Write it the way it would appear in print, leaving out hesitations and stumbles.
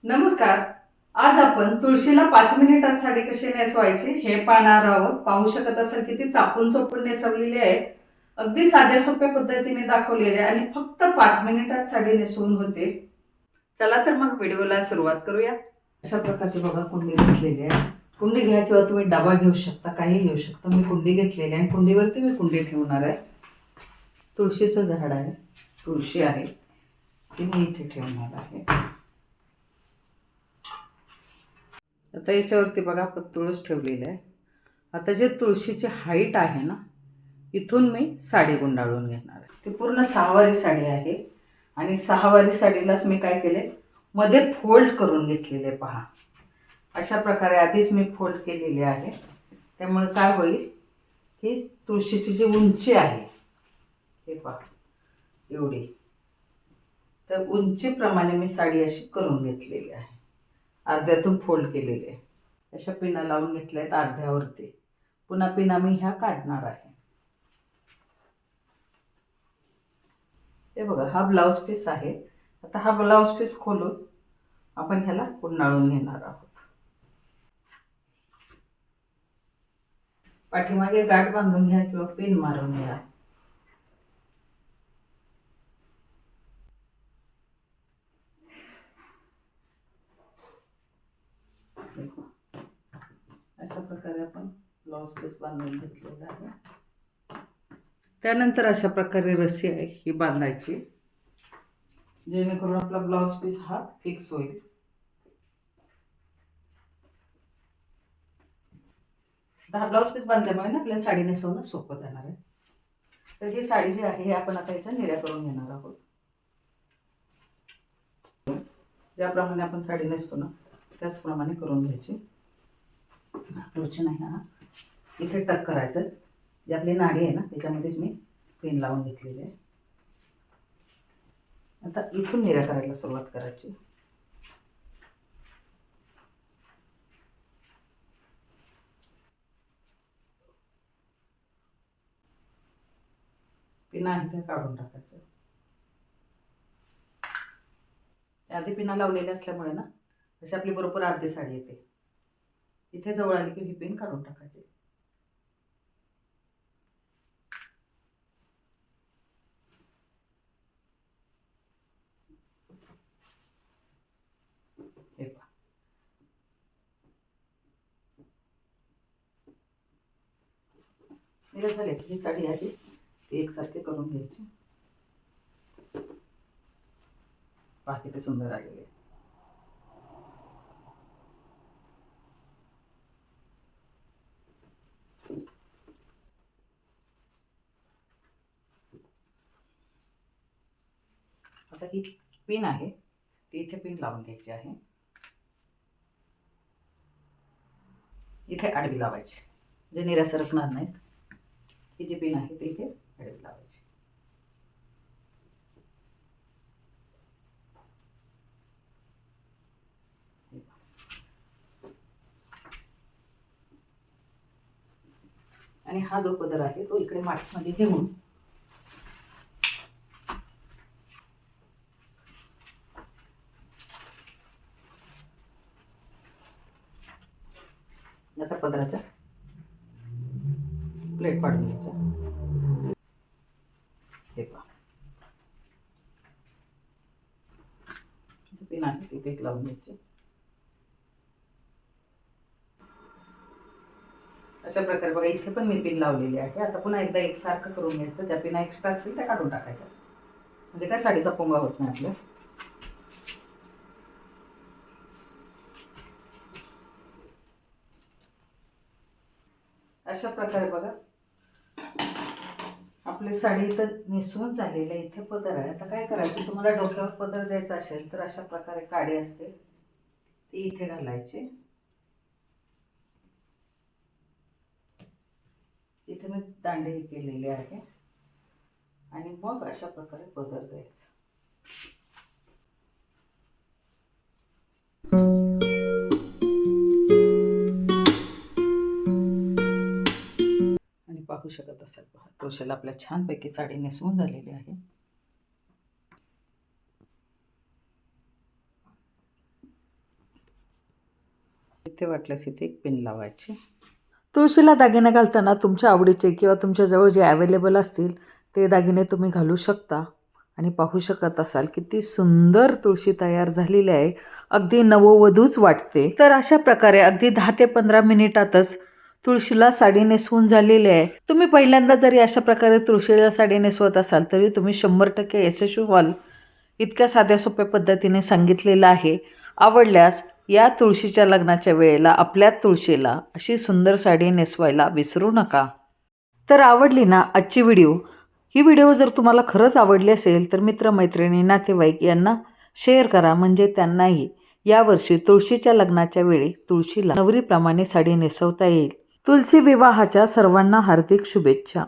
नमस्कार. आज आपण तुळशीला 5 मिनिटात साडी कशी नेसवायची हे पाहणार आहोत. पाहू शकत असाल किती चापून चोपून नेसवलेली आहे. अगदी साध्या सोप्या पद्धतीने दाखवलेली आहे आणि फक्त 5 मिनिटात साडी नेसवून होते. चला तर मग व्हिडिओला सुरुवात करूया. अशा प्रकारची बघा कुंडी घेतलेली आहे. कुंडी घ्या किंवा तुम्ही डबा घेऊ शकता, काही घेऊ शकता. मी कुंडी घेतलेली आहे. कुंडीवरती मी कुंडी ठेवणार आहे. तुळशीचं झाड आहे, तुळशी आहे ती मी इथे ठेवणार आहे. आता याच्यावरती बघा आपण तुळस ठेवलेली आहे. आता जे तुळशीची हाईट आहे ना, इथून मी साडी गुंडाळून घेणार आहे. ती पूर्ण 6वारी साडी आहे आणि 6वारी साडीलाच मी काय केले, मध्ये फोल्ड करून घेतलेले पहा. अशा प्रकारे आधीच मी फोल्ड केलेली आहे. त्यामुळे काय होईल की तुळशीची जी उंची आहे हे पहा एवढी, तर उंचीप्रमाणे मी साडी अशी करून घेतलेली आहे. अर्ध्यातून फोल्ड केलेले आहे. अशा पिना लावून घेतल्या आहेत अर्ध्यावरती. पुन्हा पिना मी ह्या काढणार आहे. हे बघा हा ब्लाऊज पीस आहे. आता हा ब्लाऊज पीस खोलून आपण ह्याला गुंडाळून घेणार आहोत. पाठीमागे गाठ बांधून घ्या किंवा पिन मारून घ्या. अशा प्रकारे आपण ब्लाऊज पीस बांधून घेतलेला आहे. त्यानंतर अशा प्रकारे रस्सी आहे ही बांधायची, जेणेकरून आपला ब्लाऊज पीस हा फिक्स होईल. हा ब्लाऊज पीस बांधल्यामुळे ना आपल्याला साडी नेसवणं सोपं जाणार आहे. तर ही साडी जी आहे हे आपण आता याच्या निर्या करून घेणार आहोत. ज्याप्रमाणे आपण साडी नेसतो ना त्याचप्रमाणे करून घ्यायची. रुची नाही हा इथे टक करायचं. जी आपली नाडी आहे ना त्याच्यामध्येच मी पेन लावून घेतलेली आहे. आता इथून निर्या करायला सुरुवात करायची. पिना आहे त्या काढून टाकायच्या. आधी पिना लावलेल्या असल्यामुळे ना अशी आपली बरोबर अर्धी साडी येते. इथे जवळ आली की ही पिन काढून टाकायची. हे पहा हे झाले. ही साडी आहे ती एकसारखी करून घ्यायची. पहा किती सुंदर आलेली आहे. आता ही पिन आहे ती इथे पिन लावून घ्यायची आहे. इथे आडवी लावायची, जे निर्या सरकणार नाहीत. ही जी पिन आहे ती इथे आडवी लावायची. आणि हा जो पदर आहे तो इकडे माठीमध्ये घेऊन आता पदराच्या प्लेट पाडून घ्यायच्या. हे पहा पिन आहे तिथे लावून घ्यायची. अशा प्रकारे बघा इथे पण मी पिन लावलेली आहे. आता पुन्हा एकदा एकसारखं करून घ्यायचं. ज्या पिना एक्स्ट्रा असतील त्या काढून टाकायच्या, म्हणजे काय साडीचा पोंगा होत नाही आपल्या. अशा प्रकारे बघा आपली साडी इथं नेसून झालेली आहे. इथे पदर आहे. आता काय करायचं, तुम्हाला डोक्यावर पदर द्यायचा असेल तर अशा प्रकारे काडी असते ती इथे घालायची. इथे मी दांडे केलेले आहे आणि मग अशा प्रकारे पदर द्यायचा. आणि पाहू शकत असाल पहा तुळशीला आपल्या छानपैकी साडी नेसवून झालेली आहे. इथे वाटल्यास इथे एक पिन लावायची. तुळशीला दागिने घालताना तुमच्या आवडीचे किंवा तुमच्याजवळ जे अवेलेबल असतील ते दागिने तुम्ही घालू शकता. आणि पाहू शकत असाल किती सुंदर तुळशी तयार झालेली आहे. अगदी नववधूच वाटते. तर अशा प्रकारे अगदी 10 ते 15 मिनिटातच तुळशीला साडी नेसवून झालेली आहे. तुम्ही पहिल्यांदा जरी अशा प्रकारे तुळशीला साडी नेसवत असाल तरी तुम्ही 100% यशस्वी व्हाल. इतक्या साध्या सोप्या पद्धतीने सांगितलेलं आहे. आवडल्यास या तुळशीच्या लग्नाच्या वेळेला आपल्या तुळशीला अशी सुंदर साडी नेसवायला विसरू नका. तर आवडली ना आजची व्हिडिओ? ही व्हिडिओ जर तुम्हाला खरंच आवडली असेल तर मित्रमैत्रिणी, नातेवाईक यांना शेअर करा, म्हणजे त्यांनाही यावर्षी तुळशीच्या लग्नाच्या वेळी तुळशीला नवरीप्रमाणे साडी नेसवता येईल. तुलसी विवाहाच्या सर्वांना हार्दिक शुभेच्छा.